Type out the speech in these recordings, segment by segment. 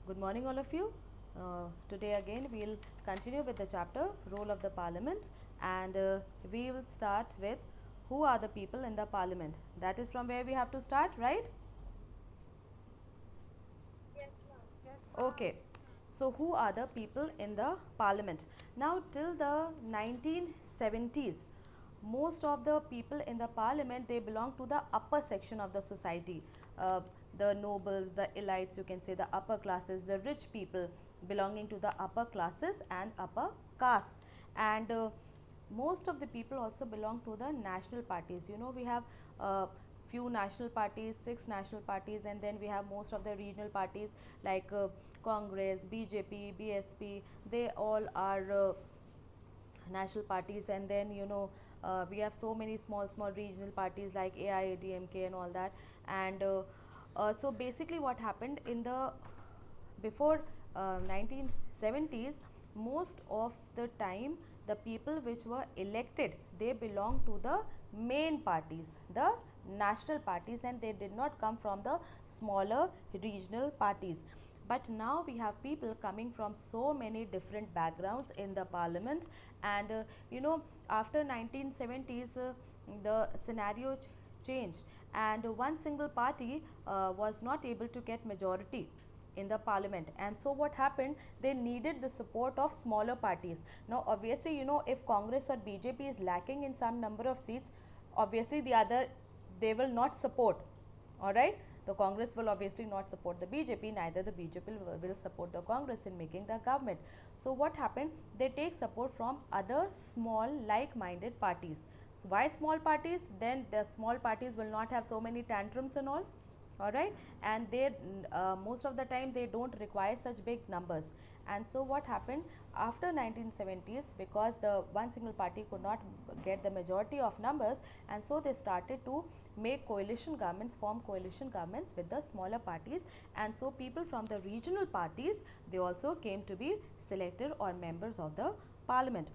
Good morning all of you. Today again we will continue with the chapter Role of the Parliament, and we will start with who are the people in the Parliament. That is from where we have to start, right? Okay. So who are the people in the Parliament? Now till the 1970s, most of the people in the Parliament, they belong to the upper section of the society. Uh, the nobles, the elites, you can say the upper classes, the rich people belonging to the upper classes and upper castes. And most of the people also belong to the national parties. You know, we have few national parties, 6 national parties, and then we have most of the regional parties like Congress, BJP, BSP. They all are national parties, and then we have so many small regional parties like AIADMK and all that. And so basically what happened in the before 1970s, most of the time the people which were elected, they belong to the main parties, the national parties, and they did not come from the smaller regional parties. But now we have people coming from so many different backgrounds in the parliament. And after 1970s, the scenario changed, and one single party was not able to get majority in the parliament. And so what happened, they needed the support of smaller parties. Now obviously, if Congress or BJP is lacking in some number of seats, obviously the other, they will not support. All right, the Congress will obviously not support the BJP, neither the BJP will support the Congress in making the government. So what happened, they take support from other small like minded parties. So why small parties? Then the small parties will not have so many tantrums and all right, and they most of the time they don't require such big numbers. And so what happened after 1970s, because the one single party could not get the majority of numbers, and so they started to make coalition governments, form coalition governments with the smaller parties. And so people from the regional parties, they also came to be selected or members of the parliament.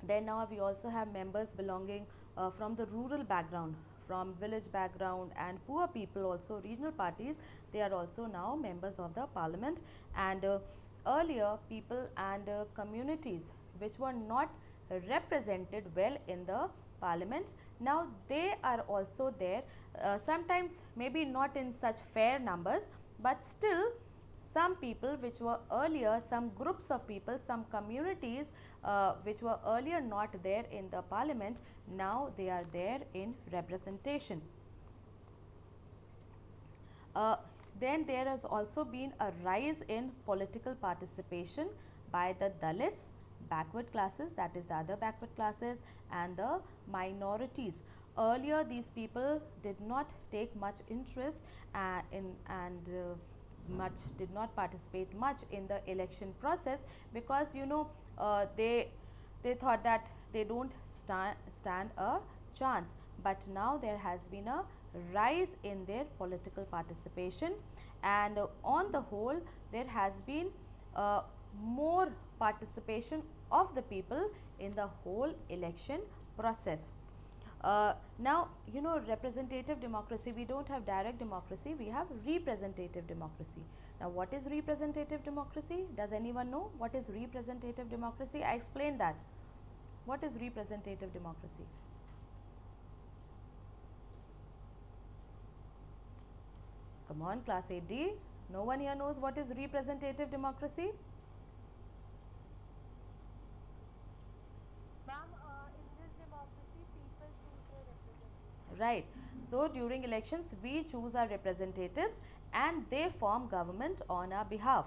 Then now we also have members belonging from the rural background, from village background, and poor people also, regional parties, they are also now members of the parliament. And earlier people and communities which were not represented well in the parliament, now they are also there, sometimes maybe not in such fair numbers, but still some people which were earlier, some groups of people, some communities which were earlier not there in the parliament, now they are there in representation. uh, then there has also been a rise in political participation by the Dalits, backward classes, that is the other backward classes, and the minorities. Earlier these people did not take much interest in and much did not participate much in the election process, because they thought that they don't stand a chance. But now there has been a rise in their political participation, and on the whole there has been more participation of the people in the whole election process. Now, representative democracy, we don't have direct democracy, we have representative democracy. Now what is representative democracy? Does anyone know what is representative democracy? I explained that. What is representative democracy? Come on, class 8D. No one here knows what is representative democracy? Ma'am, in this democracy, people choose their representatives. Right. So during elections, we choose our representatives and they form government on our behalf.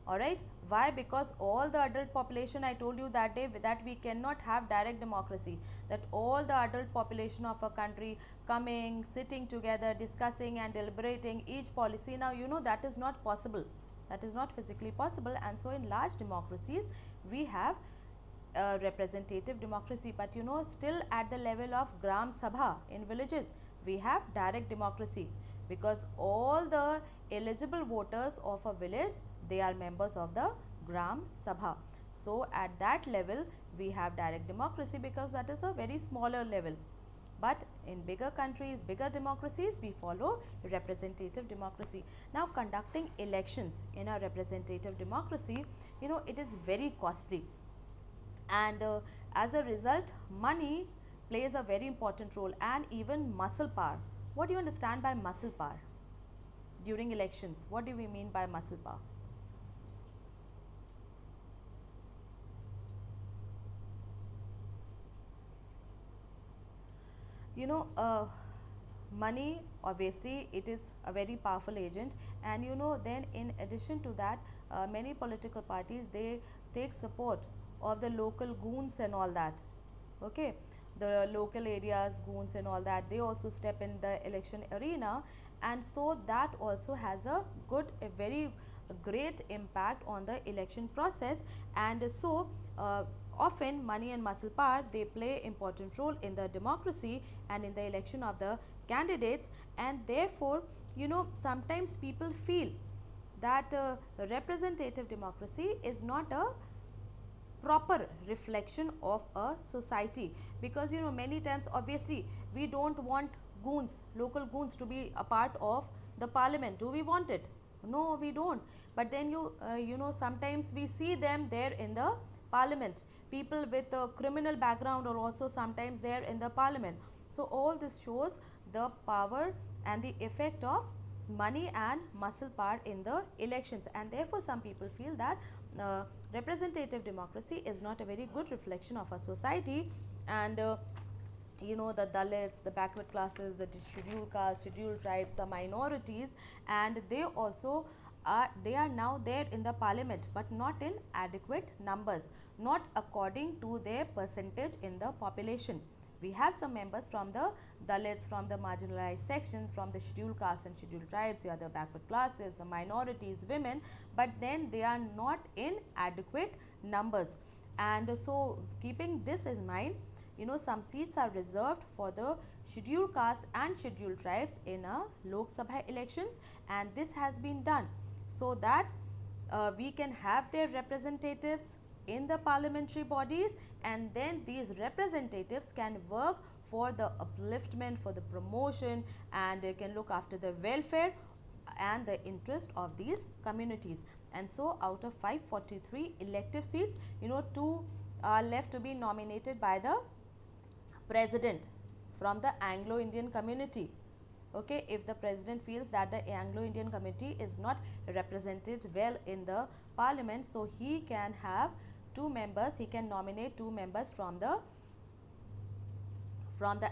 Alright. Why? Because all the adult population, I told you that day that we cannot have direct democracy. That all the adult population of a country coming, sitting together, discussing and deliberating each policy. Now, that is not possible. That is not physically possible. And so in large democracies, we have representative democracy. But still at the level of Gram Sabha in villages, we have direct democracy, because all the eligible voters of a village, they are members of the Gram Sabha. So at that level we have direct democracy, because that is a very smaller level. But in bigger countries, bigger democracies, we follow representative democracy. Now, conducting elections in a representative democracy, it is very costly, and as a result, money plays a very important role, and even muscle power. What do you understand by muscle power during elections? What do we mean by muscle power? you know uh, Money, obviously, it is a very powerful agent, and then in addition to that, many political parties, they take support of the local goons and all that. Okay, the local areas goons and all that, they also step in the election arena, and so that also has a very great impact on the election process. And so often money and muscle power, they play important role in the democracy and in the election of the candidates. And therefore, sometimes people feel that representative democracy is not a proper reflection of a society, because many times, obviously, we don't want goons, local goons, to be a part of the parliament. Do we want it? No, we don't. But then sometimes we see them there in the parliament. People with a criminal background are also sometimes there in the parliament. So all this shows the power and the effect of money and muscle power in the elections. And therefore some people feel that representative democracy is not a very good reflection of a society. And the Dalits, the backward classes, the scheduled castes, scheduled tribes, the minorities, and they are now there in the parliament, but not in adequate numbers, not according to their percentage in the population. We have some members from the Dalits, from the marginalized sections, from the scheduled castes and scheduled tribes, the other backward classes, the minorities, women, but then they are not in adequate numbers. And so keeping this in mind, some seats are reserved for the scheduled castes and scheduled tribes in a Lok Sabha elections, and this has been done so that we can have their representatives in the parliamentary bodies, and then these representatives can work for the upliftment, for the promotion, and they can look after the welfare and the interest of these communities. And so out of 543 elective seats, two are left to be nominated by the president from the Anglo-Indian community. Okay, if the president feels that the Anglo-Indian community is not represented well in the parliament, so he can have two members, he can nominate two members from the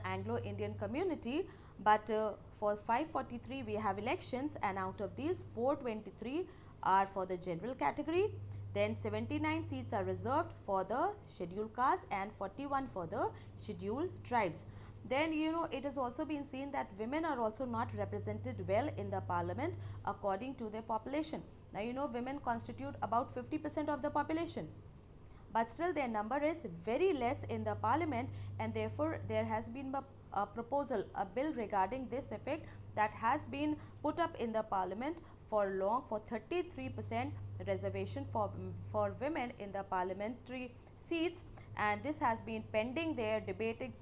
Anglo-Indian community. But for 543 we have elections, and out of these 423 are for the general category, then 79 seats are reserved for the scheduled caste and 41 for the scheduled tribes. Then it has also been seen that women are also not represented well in the parliament according to their population. Now women constitute about 50% of the population, but still their number is very less in the parliament, and therefore there has been a proposal, a bill regarding this effect, that has been put up in the parliament for long, for 33% reservation for women in the parliamentary seats. And this has been pending there, debating.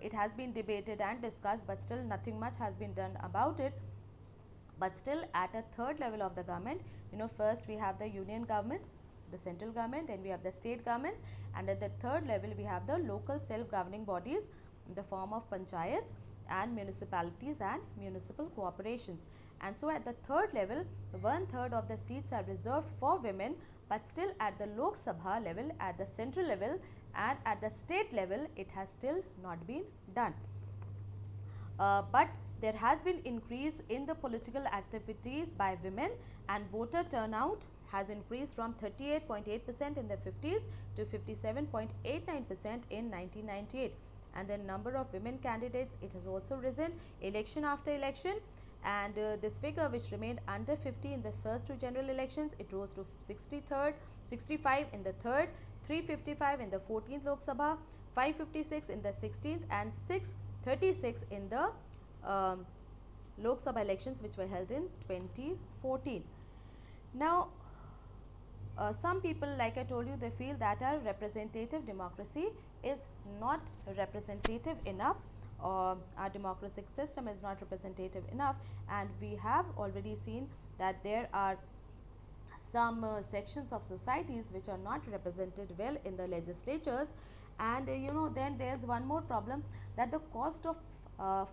It has been debated and discussed, but still nothing much has been done about it. But still, at a third level of the government, first we have the union government, the central government, then we have the state governments, and at the third level we have the local self-governing bodies in the form of panchayats and municipalities and municipal corporations. And so at the third level, 1/3 of the seats are reserved for women, but still at the Lok Sabha level, at the central level, and at the state level, it has still not been done. But there has been increase in the political activities by women, and voter turnout has increased from 38.8% in the 50s to 57.89% in 1998. And the number of women candidates, it has also risen election after election. And this figure, which remained under 50 in the first two general elections, it rose to 65 in the third, 355 in the 14th Lok Sabha, 556 in the 16th, and 636 in the Lok Sabha elections, which were held in 2014. Now, some people, like I told you, they feel that our representative democracy is not representative enough our democratic system is not representative enough, and we have already seen that there are some sections of societies which are not represented well in the legislatures. And then there's one more problem, that the cost of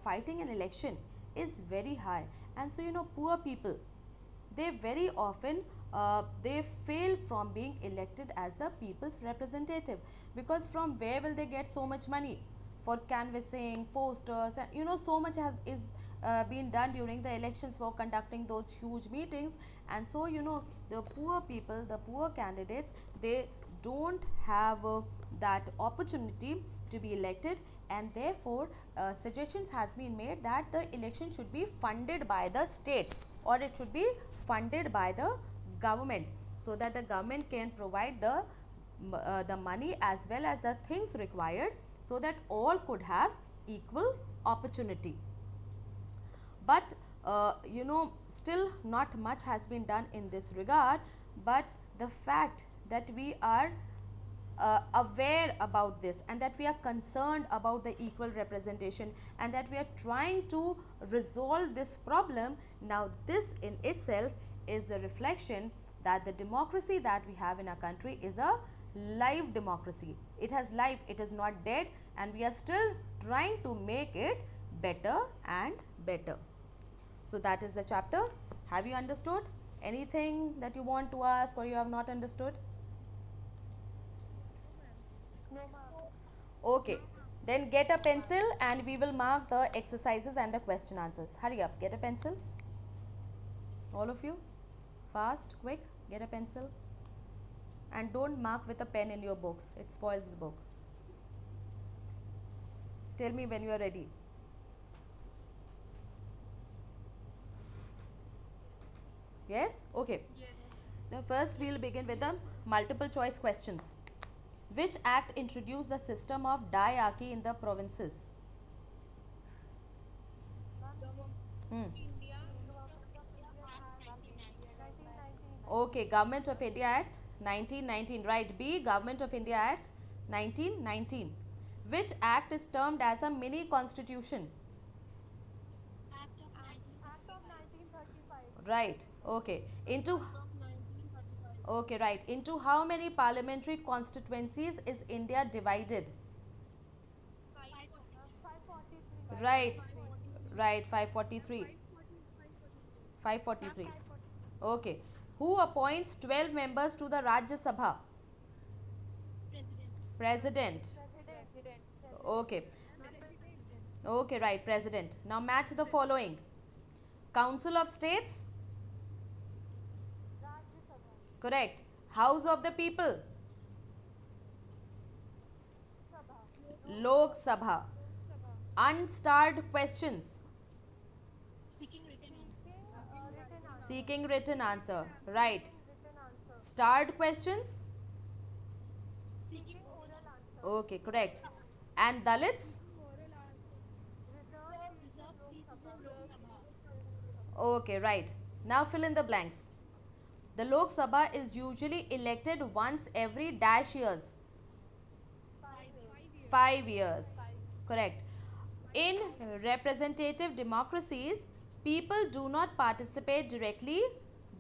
fighting an election is very high. And so poor people, they very often they fail from being elected as the people's representative, because from where will they get so much money for canvassing, posters, and so much has is been done during the elections for conducting those huge meetings. And so the poor people, the poor candidates, they don't have that opportunity to be elected. And therefore suggestions has been made that the election should be funded by the state, or it should be funded by the government, so that the government can provide the money as well as the things required, so that all could have equal opportunity. But still not much has been done in this regard. But the fact that we are aware about this, and that we are concerned about the equal representation, and that we are trying to resolve this problem, now this in itself is the reflection that the democracy that we have in our country is a live democracy. It has life, it is not dead, and we are still trying to make it better and better. So that is the chapter. Have you understood anything that you want to ask, or you have not understood? No, ma'am. Okay, then get a pencil and we will mark the exercises and the question answers. Hurry up, get a pencil. All of you, fast, quick, get a pencil. And don't mark with a pen in your books, it spoils the book. Tell me when you are ready. Yes? Okay. Yes. Now first we will begin with the multiple choice questions. Which act introduced the system of diarchy in the provinces? Hmm. Okay, Government of India Act 1919. Right, B, Government of India Act 1919. Which act is termed as a mini constitution? Act of 1935. Right, okay. Okay, right. Into how many parliamentary constituencies is India divided? 543. Right, right, 543. 543. 543. Okay. Who appoints 12 members to the Rajya Sabha? President. President. Okay. Okay, right, President. Now match the following. Council of States? Rajya Sabha. Correct. House of the People? Sabha. Lok Sabha. Sabha. Unstarred questions? Seeking written answer. Seeking written answer. Right. Written answer. Starred questions? Seeking oral answer. Okay, correct. And Dalits? Reserved seats in Lok Sabha. Okay, right. Now fill in the blanks. The Lok Sabha is usually elected once every dash years. 5 years. Correct. In representative democracies, people do not participate directly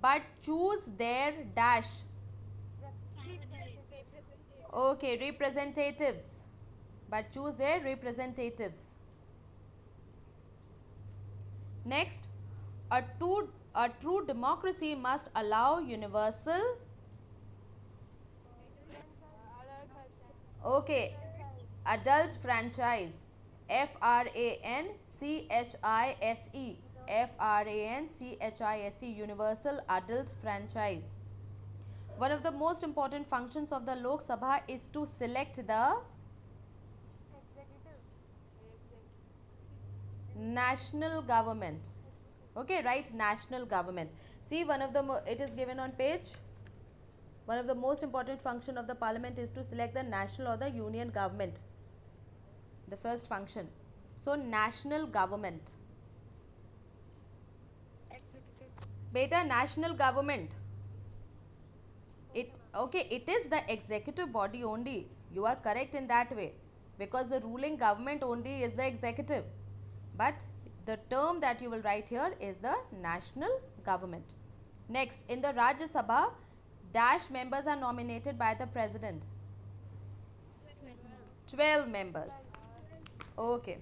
but choose their dash. Okay, representatives. But choose their representatives. Next, a true democracy must allow universal. Okay, adult franchise. FRANCHISE. FRANCHISE. Universal adult franchise. One of the most important functions of the Lok Sabha is to select the Executive. national government. Okay, right, national government. See, one of the it is given on page. One of the most important function of the parliament is to select the national or the union government. The first function. So national government. Beta, national government. It okay, it is the executive body only. You are correct in that way. because the ruling government only is the executive. But the term that you will write here is the national government. Next, in the Rajya Sabha, dash members are nominated by the president. 12 members. Okay.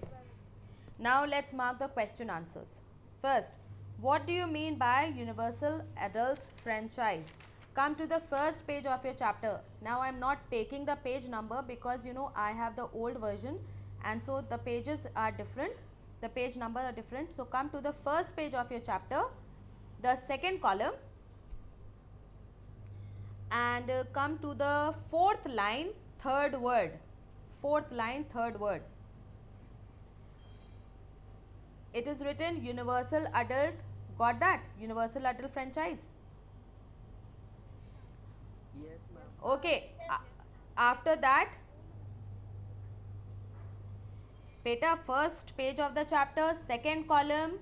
Now let's mark the question answers. First, what do you mean by universal adult franchise? Come to the first page of your chapter. Now I am not taking the page number because I have the old version, and so the pages are different. The page number are different. So come to the first page of your chapter, the second column, and come to the fourth line, third word. Fourth line, third word. It is written universal adult. Got that? Universal adult franchise. Yes, ma'am. Okay. After that, beta, first page of the chapter, second column,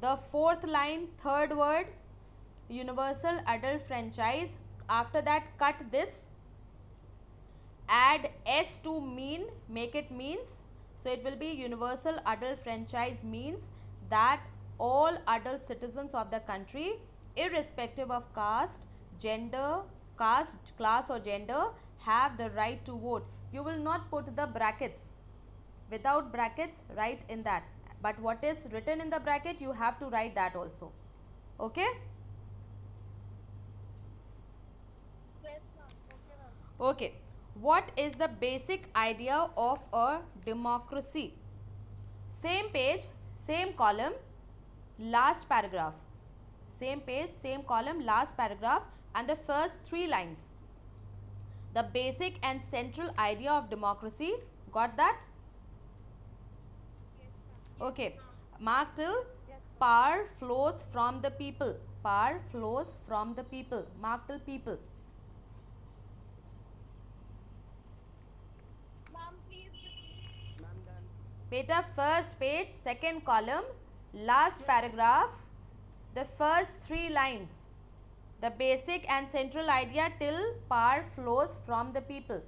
the fourth line, third word, universal adult franchise. After that, cut this, add s to mean, make it means. So it will be universal adult franchise means that all adult citizens of the country, irrespective of caste, gender, class or gender, have the right to vote. You will not put the brackets. Without brackets, write in that. But what is written in the bracket, you have to write that also. Okay? Yes, ma'am. Okay, ma'am. Okay. What is the basic idea of a democracy? Same page, same column, last paragraph. Same page, same column, last paragraph, and the first 3 lines. The basic and central idea of democracy. Got that? Yes, ma'am. Okay. Mark till Yes. power flows from the people. Power flows from the people. Mark till people. Ma'am, please repeat. Ma'am, done. Beta, first page, second column, last paragraph, the first 3 lines. The basic and central idea till power flows from the people.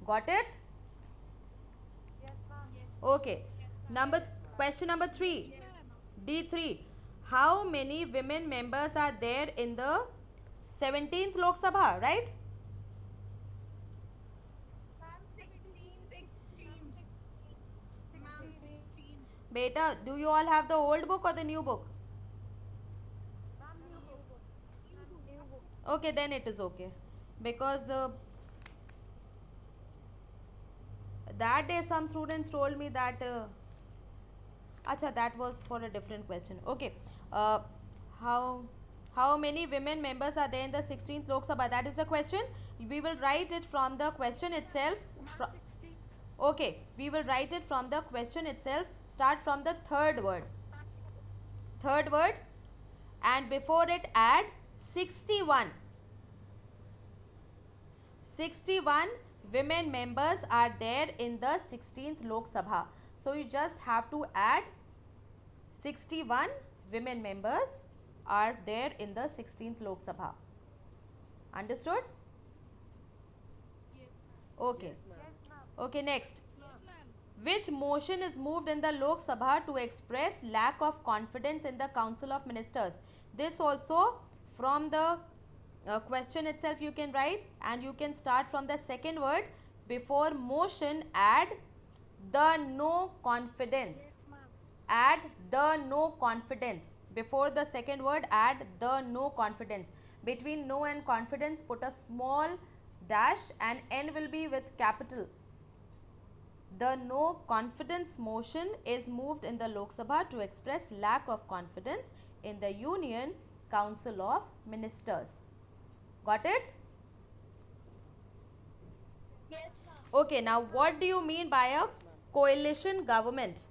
Got it? Yes, ma'am. Yes. Okay. Question number 3. D3. How many women members are there in the 17th Lok Sabha, right? Ma'am, 16. 16. Ma'am, 16. Beta, do you all have the old book or the new book? Ma'am, new book. New book. Okay, then it is okay. Because that day some students told me that acha, that was for a different question. Okay. How many women members are there in the 16th Lok Sabha? That is the question. We will write it from the question itself. Ma'am, 16. Okay, we will write it from the question itself. Start from the third word. Third word, and before it add 61. 61 women members are there in the 16th Lok Sabha. So you just have to add 61 women members are there in the 16th Lok Sabha. Understood? Yes, ma'am. Okay. Yes, ma'am. Yes, ma'am. Okay, next. Yes, ma'am. Which motion is moved in the Lok Sabha to express lack of confidence in the Council of Ministers? This also from the question itself you can write, and you can start from the second word. Before motion, add the no confidence. Yes, ma'am. Add the no confidence. Before the second word, add the no confidence. Between no and confidence, put a small dash and N will be with capital. The no confidence motion is moved in the Lok Sabha to express lack of confidence in the Union Council of Ministers. Got it? Yes, ma'am. Okay, now what do you mean by a coalition government?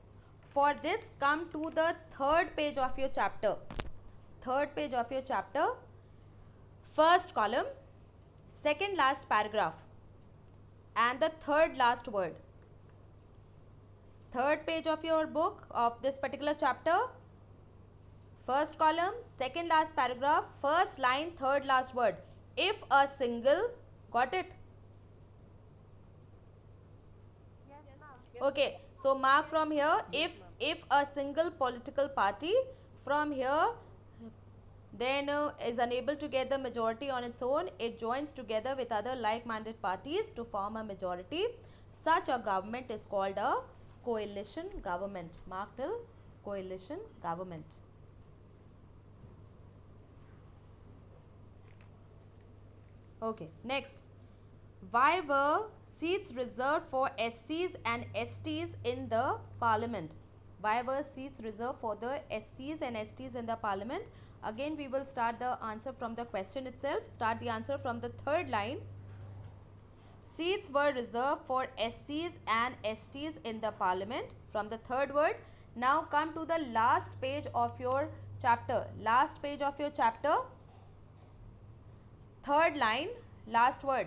For this, come to the third page of your chapter. Third page of your chapter, first column, second last paragraph, and the third last word. Third page of your book of this particular chapter, first column, second last paragraph, first line, third last word. If a single Got it? Yes, ma'am. Okay, so mark from here, if a single political party from here then is unable to get the majority on its own, it joins together with other like-minded parties to form a majority. Such a government is called a coalition government. Mark till coalition government. Okay, next. Why were seats reserved for SCs and STs in the parliament? Why were seats reserved for the SCs and STs in the parliament? Again, we will start the answer from the question itself. Start the answer from the third line. Seats were reserved for SCs and STs in the parliament from the third word. Now come to the last page of your chapter. Last page of your chapter. Third line, last word.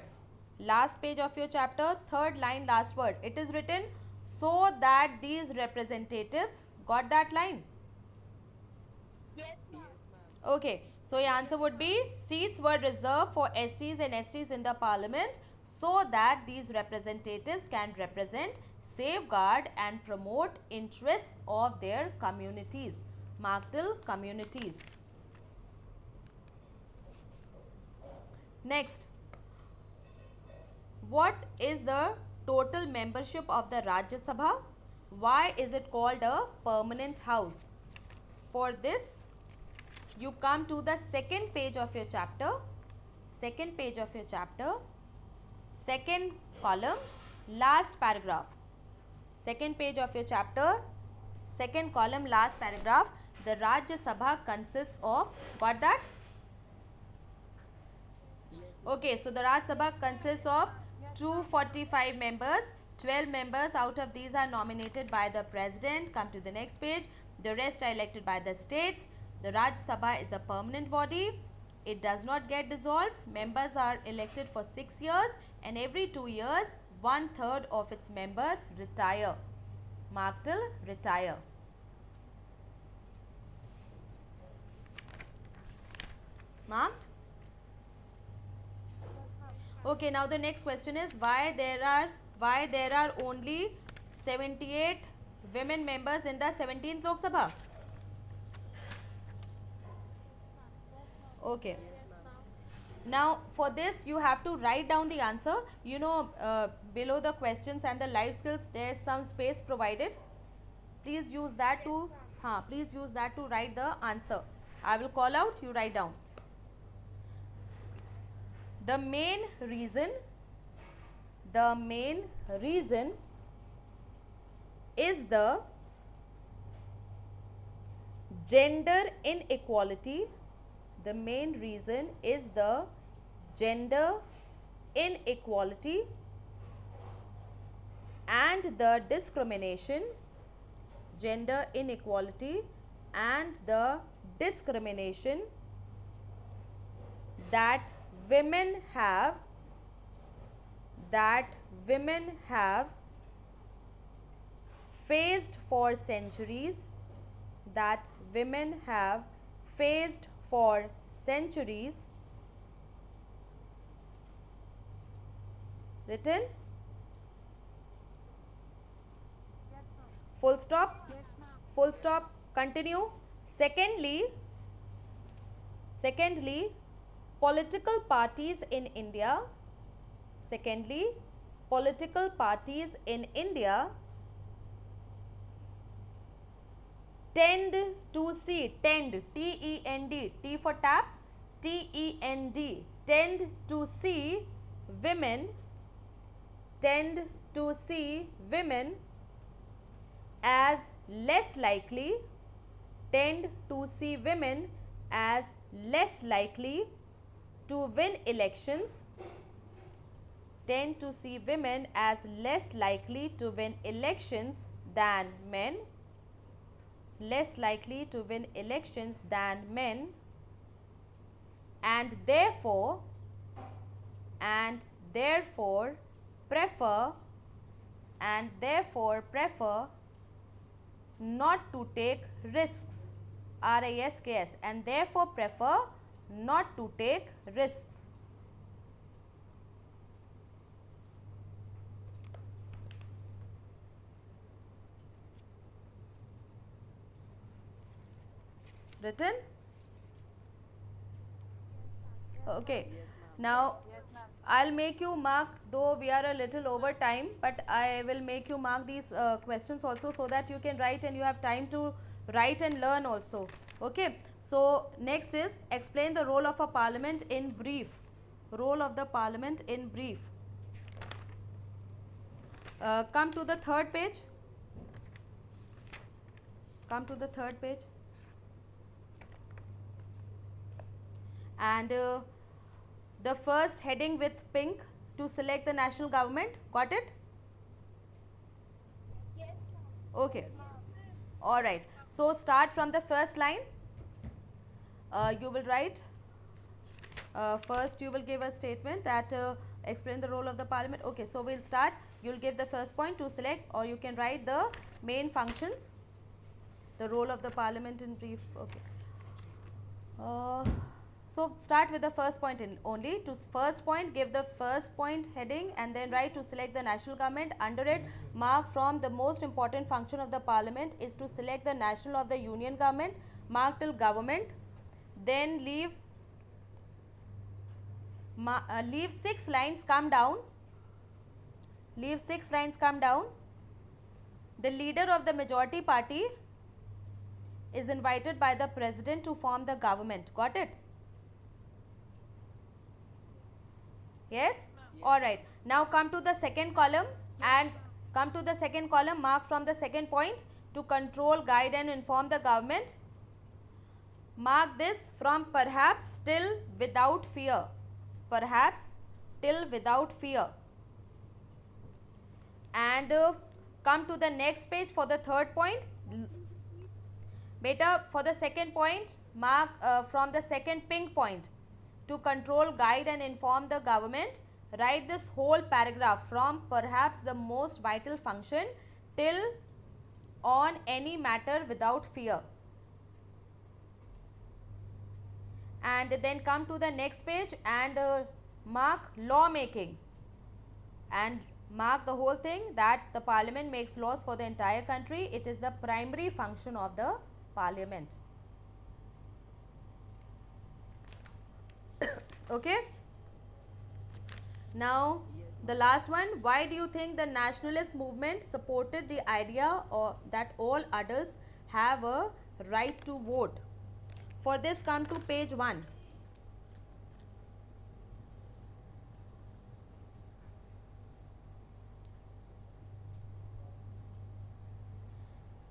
Last page of your chapter, third line, last word. It is written so that these representatives, got that line? Yes, ma'am. Okay, so your answer would be seats were reserved for SCs and STs in the parliament so that these representatives can represent, safeguard and promote interests of their communities. Mark till communities. Next, what is the total membership of the Rajya Sabha? Why is it called a permanent house? For this, you come to the second page of your chapter. Second page of your chapter. Second column, last paragraph. Second page of your chapter. Second column, last paragraph. The Rajya Sabha consists of, got that? Okay, so the Rajya Sabha consists of 245 members. 12 members out of these are nominated by the president. Come to the next page. The rest are elected by the states. The Rajya Sabha is a permanent body. It does not get dissolved. Members are elected for 6 years and every 2 years 1/3 of its member retire. Mark till retire. Marked? Okay, now the next question is why there are only 78 women members in the 17th Lok Sabha? Okay. Now for this you have to write down the answer. You know, below the questions and the life skills there is some space provided. Please use that to please use that to write the answer. I will call out, you write down. The main reason is the gender inequality. The main reason is the gender inequality and the discrimination. Gender inequality and the discrimination that women have faced for centuries, that women have faced for centuries. Written? Yes, ma'am. Full stop? Yes, ma'am. Full stop. Continue. Secondly, political parties in India. Secondly, political parties in India tend to see, tend, T-E-N-D, T for tap, T-E-N-D, tend to see women as less likely, tend to see women as less likely to win elections, tend to see women as less likely to win elections than men, less likely to win elections than men, and therefore prefer not to take risks, RISKS, and therefore prefer not to take risks. Written? Okay. Yes, ma'am. Now Yes, ma'am. I'll make you mark, though we are a little over time, but I will make you mark these questions also so that you can write and you have time to write and learn also. Okay. So next is explain the role of a parliament in brief. Role of the parliament in brief. Come to the third page. Come to the third page. And the first heading with pink to select the national government. Got it? Okay. Yes, ma'am. All right. So start from the first line. You will write. First, you will give a statement that explain the role of the parliament. Okay. So we'll start. You'll give the first point to select, or you can write the main functions. The role of the parliament in brief. Okay. So start with the first point in only. To first point, give the first point heading and then write to select the national government. Under it, mark from the most important function of the parliament is to select the national of the union government. Mark till government. Then leave 6 lines, come down. Leave 6 lines, come down. The leader of the majority party is invited by the president to form the government. Got it? Yes? Alright. Now come to the second column and come to the second column, mark from the second point to control, guide and inform the government. Mark this from perhaps till without fear. Perhaps till without fear. And come to the next page for the third point. Beta, for the second point, mark from the second pink point to control, guide and inform the government. Write this whole paragraph from perhaps the most vital function till on any matter without fear. And then come to the next page and mark lawmaking and mark the whole thing that the parliament makes laws for the entire country. It is the primary function of the parliament. Okay. Now the last one, why do you think the nationalist movement supported the idea or that all adults have a right to vote? For this, come to page 1.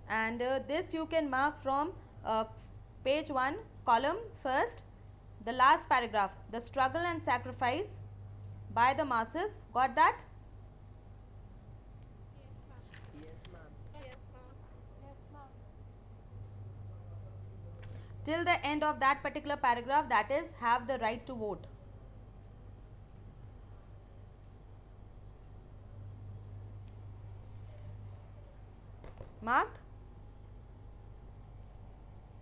And this you can mark from page 1, column first, the last paragraph, the struggle and sacrifice by the masses. Got that? Yes, ma'am. Yes, ma'am. Till the end of that particular paragraph, that is, have the right to vote. Marked?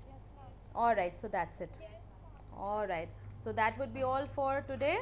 Yes, ma'am. Alright, so that's it. Alright, so that would be all for today.